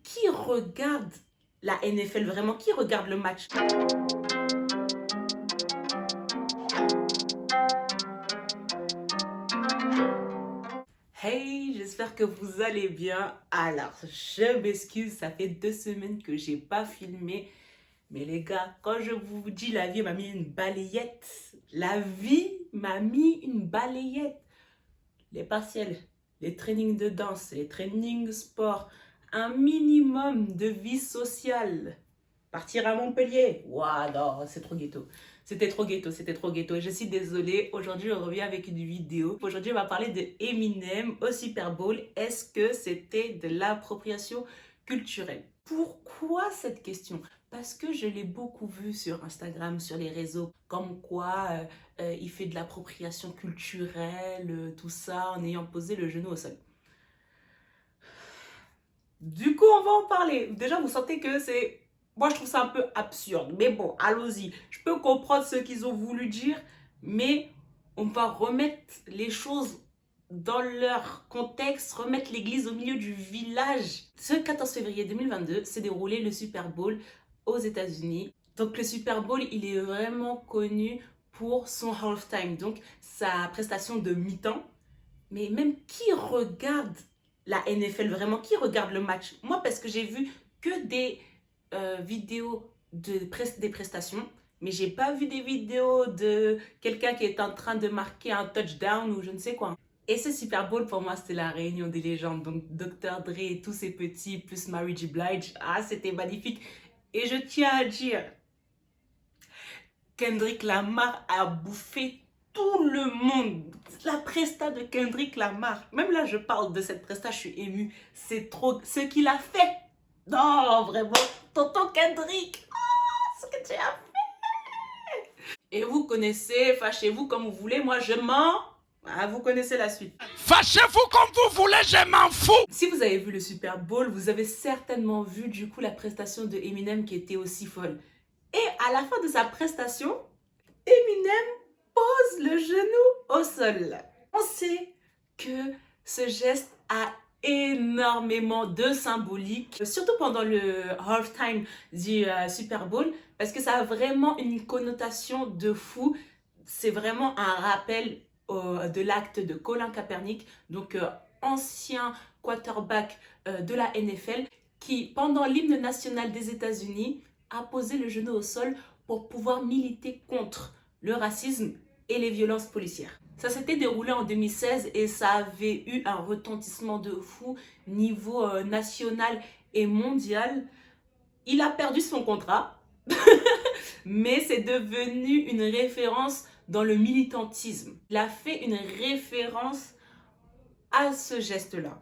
qui regarde la NFL vraiment? Qui regarde le match? Hey, j'espère que vous allez bien. Alors, je m'excuse, ça fait 2 semaines que j'ai pas filmé. Mais les gars, quand je vous dis la vie m'a mis une balayette, la vie m'a mis une balayette. Les partiels, les trainings de danse, les trainings sport, un minimum de vie sociale. Partir à Montpellier, waouh, non, c'est trop ghetto. C'était trop ghetto, c'était trop ghetto. Et je suis désolée, aujourd'hui on revient avec une vidéo. Aujourd'hui on va parler de Eminem au Super Bowl. Est-ce que c'était de l'appropriation culturelle? Pourquoi cette question? Parce que je l'ai beaucoup vu sur Instagram, sur les réseaux, comme quoi il fait de l'appropriation culturelle, tout ça, en ayant posé le genou au sol. Du coup, on va en parler. Déjà, vous sentez que c'est... Moi, je trouve ça un peu absurde. Mais bon, allons-y. Je peux comprendre ce qu'ils ont voulu dire, mais on va remettre les choses dans leur contexte, remettre l'église au milieu du village. Ce 14 février 2022 s'est déroulé le Super Bowl aux États-Unis. Donc, le Super Bowl, il est vraiment connu pour son halftime, donc sa prestation de mi-temps. Mais même qui regarde la NFL vraiment? Qui regarde le match? Moi, parce que j'ai vu que des vidéos des prestations, mais j'ai pas vu des vidéos de quelqu'un qui est en train de marquer un touchdown ou je ne sais quoi. Et ce Super Bowl, pour moi, c'était la réunion des légendes. Donc, Dr. Dre et tous ses petits, plus Mary J. Blige. Ah, c'était magnifique. Et je tiens à dire, Kendrick Lamar a bouffé tout le monde. La presta de Kendrick Lamar. Même là, je parle de cette presta, je suis émue. C'est trop ce qu'il a fait. Non, vraiment. Tonton Kendrick. Oh, ce que tu as fait. Et vous connaissez, fâchez-vous comme vous voulez. Moi, je mens. Ah, vous connaissez la suite. Fâchez-vous comme vous voulez, je m'en fous. Si vous avez vu le Super Bowl, vous avez certainement vu du coup la prestation de Eminem qui était aussi folle. Et à la fin de sa prestation, Eminem pose le genou au sol. On sait que ce geste a énormément de symbolique, surtout pendant le halftime du Super Bowl, parce que ça a vraiment une connotation de fou. C'est vraiment un rappel de l'acte de Colin Kaepernick, donc ancien quarterback de la NFL, qui pendant l'hymne national des États-Unis a posé le genou au sol pour pouvoir militer contre le racisme et les violences policières. Ça s'était déroulé en 2016 et ça avait eu un retentissement de fou niveau national et mondial. Il a perdu son contrat, mais c'est devenu une référence dans le militantisme. Il a fait une référence à ce geste-là.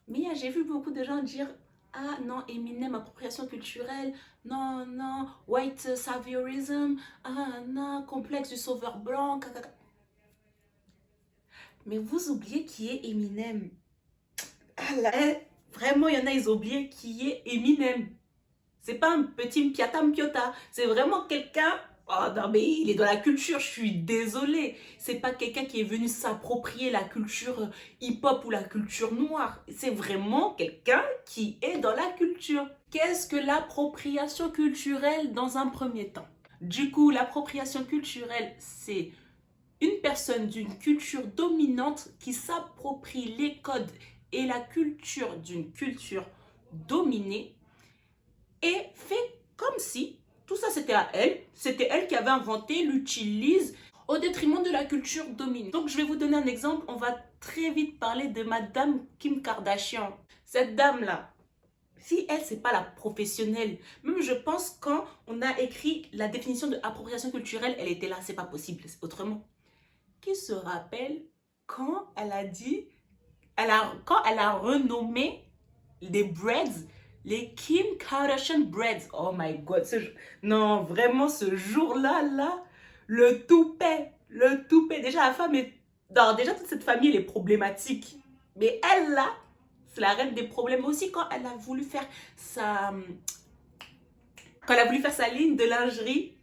Mais j'ai vu beaucoup de gens dire « Ah non, Eminem, appropriation culturelle, non, non, white saviorism, ah non, complexe du sauveur blanc, caca. » Mais vous oubliez qui est Eminem. Ah là, vraiment, il y en a, ils ont oublié qui est Eminem. C'est pas un petit mpiata mpiota, c'est vraiment quelqu'un... Oh non, mais il est dans la culture, je suis désolée. C'est pas quelqu'un qui est venu s'approprier la culture hip-hop ou la culture noire. C'est vraiment quelqu'un qui est dans la culture. Qu'est-ce que l'appropriation culturelle dans un premier temps? Du coup, l'appropriation culturelle, c'est une personne d'une culture dominante qui s'approprie les codes et la culture d'une culture dominée et fait comme si tout ça c'était à elle, c'était elle qui avait inventé, l'utilise au détriment de la culture dominée. Donc je vais vous donner un exemple, on va très vite parler de Madame Kim Kardashian. Cette dame-là, si elle, c'est pas la professionnelle, même je pense quand on a écrit la définition de appropriation culturelle, elle était là, c'est pas possible, c'est autrement. Qui se rappelle quand elle a dit, quand elle a renommé les breads, les Kim Kardashian breads. Oh my god, non, vraiment ce jour-là, le toupet, déjà la femme est... Non, déjà toute cette famille, elle est problématique. Mais elle, là, c'est la reine des problèmes aussi quand elle a voulu faire sa... Quand elle a voulu faire sa ligne de lingerie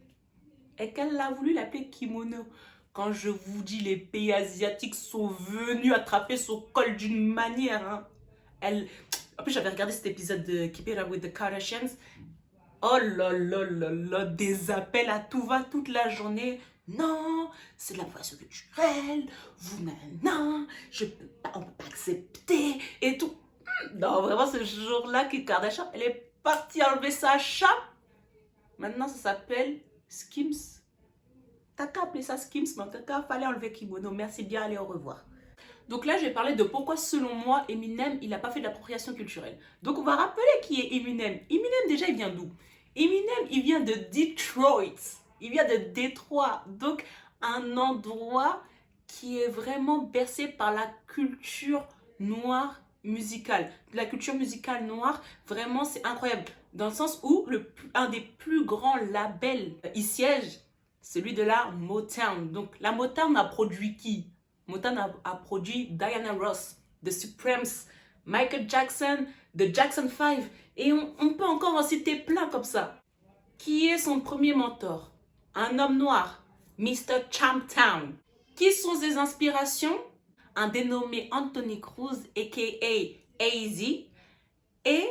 et qu'elle a voulu l'appeler kimono. Quand je vous dis, les pays asiatiques sont venus attraper son col d'une manière. Hein. En plus, j'avais regardé cet épisode de Keep It Up with the Kardashians. Oh là là là là, des appels à tout va toute la journée. Non, c'est de l'appropriation culturelle. Vous, non, on peut pas accepter et tout. Non, vraiment, ce jour-là, Kim Kardashian, elle est partie enlever sa chape. Maintenant, ça s'appelle Skims. T'as qu'à appeler ça Skims, mais en tout cas, fallait enlever kimono. Merci bien, allez, au revoir. Donc là, je vais parler de pourquoi, selon moi, Eminem, il n'a pas fait de l'appropriation culturelle. Donc, on va rappeler qui est Eminem. Eminem, déjà, il vient d'où? Eminem, il vient de Detroit. Il vient de Détroit. Donc, un endroit qui est vraiment bercé par la culture noire musicale. La culture musicale noire, vraiment, c'est incroyable. Dans le sens où un des plus grands labels y siège, celui de la Motown. Donc, la Motown a produit qui? Motown a produit Diana Ross, The Supremes, Michael Jackson, The Jackson 5. Et on peut encore en citer plein comme ça. Qui est son premier mentor? Un homme noir, Mr. Champtown. Qui sont ses inspirations? Un dénommé Anthony Cruz, a.k.a. AZ, et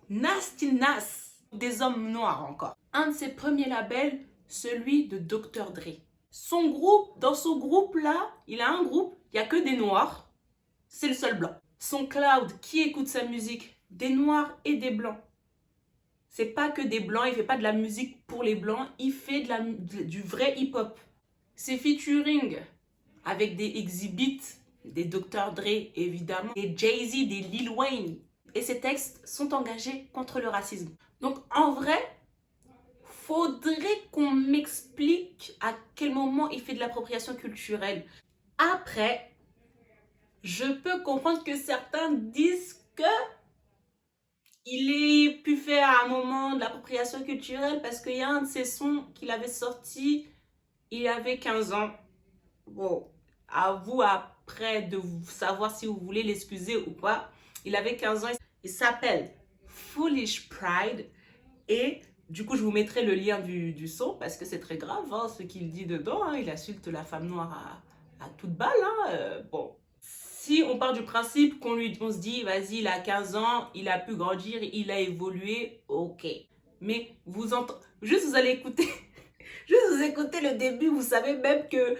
Nasty Nas, des hommes noirs encore. Un de ses premiers labels, celui de Dr. Dre. Son groupe, dans ce groupe-là, il a un groupe, il n'y a que des noirs, c'est le seul blanc. Son cloud, qui écoute sa musique? Des noirs et des blancs. C'est pas que des blancs, il fait pas de la musique pour les blancs, il fait du vrai hip-hop. Ses featuring avec des exhibits, des Dr. Dre évidemment, des Jay-Z, des Lil Wayne. Et ses textes sont engagés contre le racisme. Donc en vrai, faudrait qu'on m'explique à quel moment il fait de l'appropriation culturelle. Après, je peux comprendre que certains disent que il ait pu faire à un moment de l'appropriation culturelle parce qu'il y a un de ses sons qu'il avait sorti, il avait 15 ans. Bon, à vous après de savoir si vous voulez l'excuser ou pas. Il avait 15 ans, il s'appelle Foolish Pride et du coup, je vous mettrai le lien du son parce que c'est très grave hein, ce qu'il dit dedans. Hein. Il insulte la femme noire à toute balle. Hein. Bon, si on part du principe on se dit, vas-y, il a 15 ans, il a pu grandir, il a évolué, ok. Mais juste vous allez écouter, juste vous écoutez le début, vous savez même que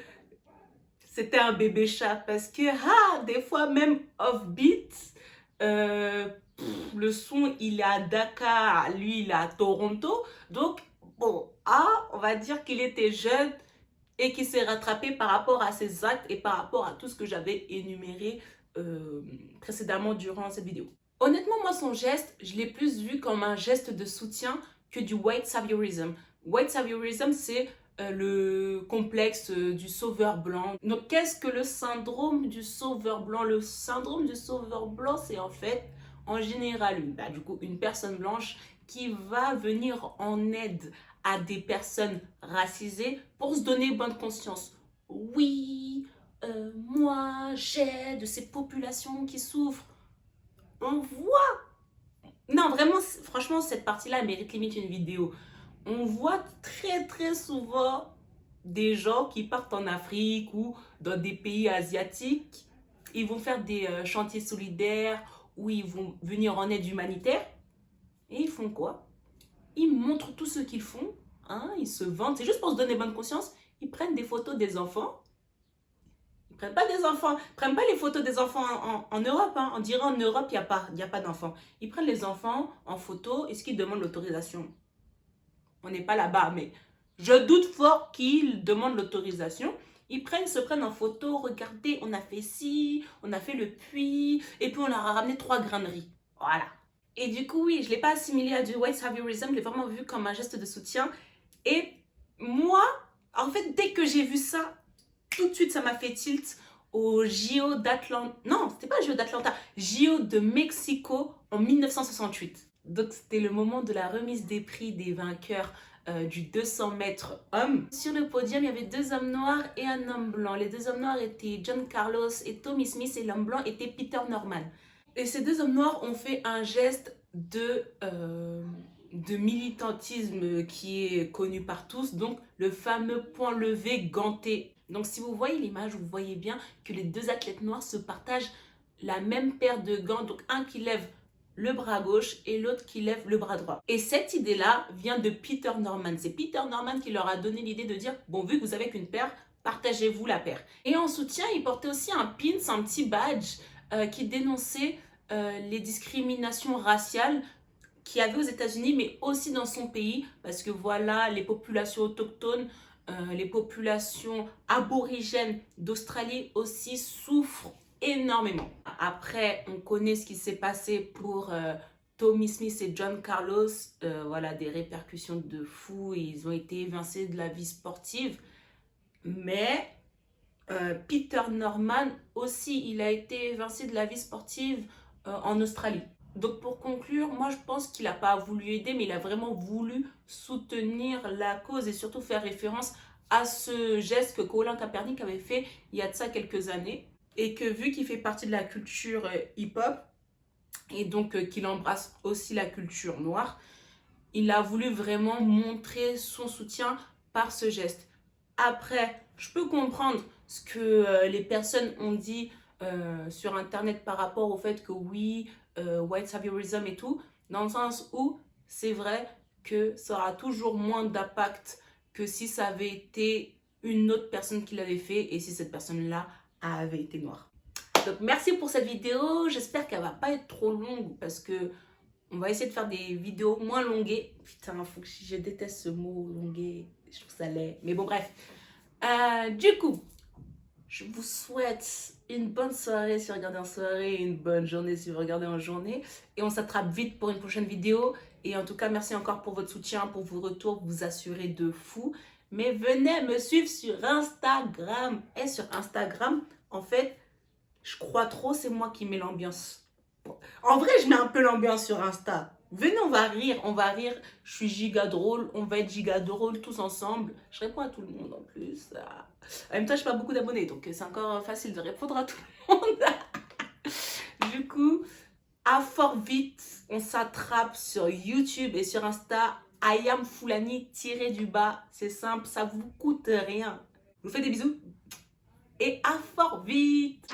c'était un bébé chat parce que des fois même off-beat, le son il est à Dakar, lui il est à Toronto, donc bon, on va dire qu'il était jeune et qu'il s'est rattrapé par rapport à ses actes et par rapport à tout ce que j'avais énuméré précédemment durant cette vidéo. Honnêtement, moi son geste, je l'ai plus vu comme un geste de soutien que du white saviorism. White saviorism, c'est le complexe du sauveur blanc. Donc, qu'est-ce que le syndrome du sauveur blanc? Le syndrome du sauveur blanc, c'est en fait, en général, une personne blanche qui va venir en aide à des personnes racisées pour se donner bonne conscience. Oui, moi, j'aide ces populations qui souffrent. On voit. Non, vraiment, franchement, cette partie-là mérite limite une vidéo. On voit très très souvent des gens qui partent en Afrique ou dans des pays asiatiques. Ils vont faire des chantiers solidaires ou ils vont venir en aide humanitaire. Et ils font quoi? Ils montrent tout ce qu'ils font. Hein, ils se vantent. C'est juste pour se donner bonne conscience. Ils prennent des photos des enfants. Ils prennent pas des enfants. Ils prennent pas les photos des enfants en Europe. Hein. On dirait en Europe, il n'y a pas d'enfants. Ils prennent les enfants en photo. Est-ce qu'ils demandent l'autorisation? On n'est pas là-bas, mais je doute fort qu'ils demandent l'autorisation. Ils se prennent en photo. Regardez, on a fait ci, on a fait le puits, et puis on leur a ramené 3 grains de riz. Voilà. Et du coup, oui, je ne l'ai pas assimilé à du white saviorism, je l'ai vraiment vu comme un geste de soutien. Et moi, en fait, dès que j'ai vu ça, tout de suite, ça m'a fait tilt au JO d'Atlanta. Non, c'était pas JO d'Atlanta, JO de Mexico en 1968. Donc, c'était le moment de la remise des prix des vainqueurs du 200 mètres hommes. Sur le podium, il y avait 2 hommes noirs et un homme blanc. Les 2 hommes noirs étaient John Carlos et Tommy Smith et l'homme blanc était Peter Norman. Et ces 2 hommes noirs ont fait un geste de militantisme qui est connu par tous, donc le fameux point levé ganté. Donc si vous voyez l'image, vous voyez bien que les 2 athlètes noirs se partagent la même paire de gants, donc un qui lève le bras gauche et l'autre qui lève le bras droit. Et cette idée-là vient de Peter Norman. C'est Peter Norman qui leur a donné l'idée de dire, bon, vu que vous avez qu'une paire, partagez-vous la paire. Et en soutien, il portait aussi un pins, un petit badge qui dénonçait les discriminations raciales qu'il y avait aux États-Unis, mais aussi dans son pays, parce que voilà, les populations autochtones, les populations aborigènes d'Australie aussi souffrent énormément. Après, on connaît ce qui s'est passé pour Tommy Smith et John Carlos, voilà, des répercussions de fou, ils ont été évincés de la vie sportive, mais Peter Norman aussi, il a été évincé de la vie sportive en Australie. Donc pour conclure, moi je pense qu'il n'a pas voulu aider, mais il a vraiment voulu soutenir la cause et surtout faire référence à ce geste que Colin Kaepernick avait fait il y a de ça quelques années. Et que vu qu'il fait partie de la culture hip-hop, et donc qu'il embrasse aussi la culture noire, il a voulu vraiment montrer son soutien par ce geste. Après, je peux comprendre ce que les personnes ont dit sur Internet par rapport au fait que oui, white saviorism et tout, dans le sens où c'est vrai que ça aura toujours moins d'impact que si ça avait été une autre personne qui l'avait fait et si cette personne-là avait été noire. Donc merci pour cette vidéo, j'espère qu'elle va pas être trop longue parce que on va essayer de faire des vidéos moins longuées. Putain, faut que je déteste ce mot longué, je trouve ça laid, mais bon bref. Du coup, je vous souhaite une bonne soirée si vous regardez en soirée et une bonne journée si vous regardez en journée. Et on s'attrape vite pour une prochaine vidéo. Et en tout cas, merci encore pour votre soutien, pour vos retours, vous assurez de fou. Mais venez me suivre sur Instagram. Et sur Instagram, en fait, je crois trop, c'est moi qui mets l'ambiance. En vrai, je mets un peu l'ambiance sur Insta. Venez, on va rire. Je suis giga drôle, on va être giga drôle tous ensemble. Je réponds à tout le monde en plus. En même temps, je n'ai pas beaucoup d'abonnés, donc c'est encore facile de répondre à tout le monde. Du coup, à fort vite, on s'attrape sur YouTube et sur Insta. I am Foulani _du-bas. C'est simple, ça vous coûte rien. Je vous fais des bisous et à fort vite.